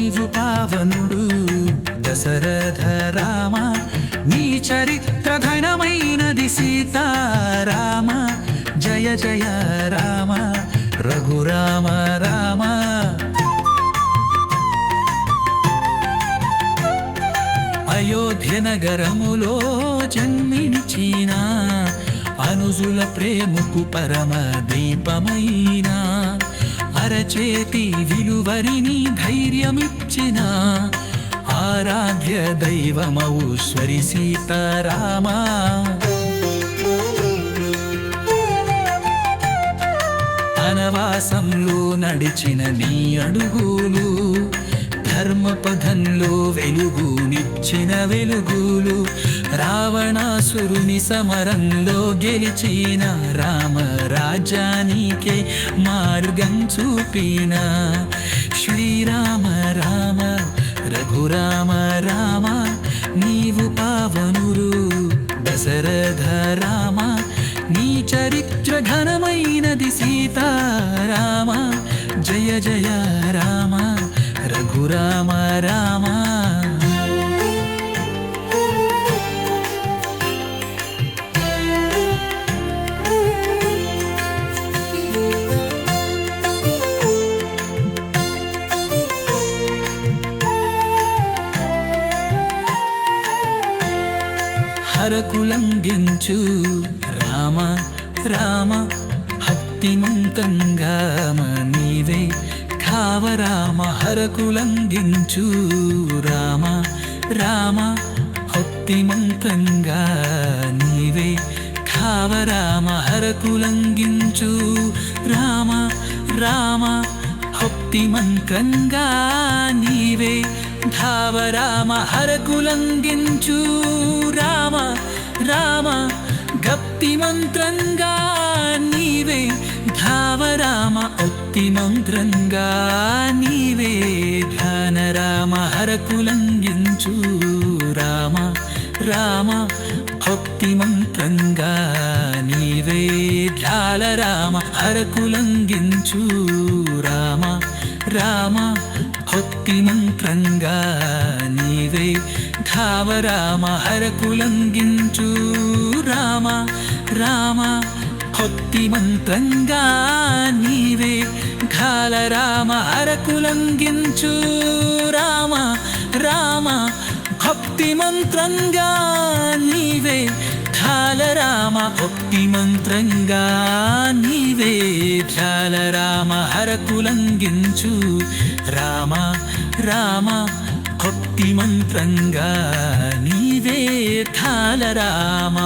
నీవు పావనుడు దశరథ రామ, నీ చరిత్ర ఘనమైనది సీతారామ. జయ జయ రామ రఘురామ రామ. అయోధ్య నగరములో జన్మించిన అనుజుల ప్రేమకు పరమ దీపమైన, అరచేతి విలువరిని ధైర్యమిచ్చిన ఆరాధ్య దైవమవు శ్వరి సీతారామ. వనవాసంలో నడిచిన నీ అడుగులు, ధర్మపథంలో వెలుగునిచ్చిన వెలుగులు, రావణాసురుని సమరంలో గెలిచిన రామరాజ్యానికే మార్గం చూపిన శ్రీరామ రామ రఘురామ రామ. నీవు పావనురు దశరథ రామ, నీ చరిత్ర ఘనమైనది సీతారామ. జయ జయ రామ రఘురామ రామ. హరకులంఘించు రామ రామ, భక్తిమంతంగా నీవే కావరామ. హరకులంఘించు రామ రామ, భక్తిమంతంగా నీవే కావరామ. హరకులంఘించు రామ రామ, భక్తిమంతంగా నీవే ధావరామ. హరకులంఘించు రామ రామ, గప్తి మంత్రంగా నీవే ధావరామ. భక్తి మంత్రంగా నీవే ధ్యాన రామ. హరకులంఘించు రామ రామ, భక్తి మంత్రంగా నీవే ధ్యాల రామ. హరకులంఘించు రామ రామ, భక్తి మంత్రంగా నీవే ధావరామ. హరకులంఘించు రామ రామ, భక్తి మంత్రంగా నీవే ఘాల రామ. హరకులంఘించు రామ రామ, భక్తి మంత్రంగా నీవే ఘాల రామ. భక్తి మంత్రంగా నీవే ఘాల రామ. హరకులంఘించు రామ రామ, భక్తి మంత్రంగా నీవే ఘాల రామ.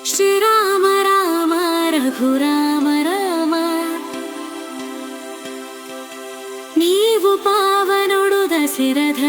శ్రీరామ రామ రఘురామ రామ, నీవు పావనుడు దశరథ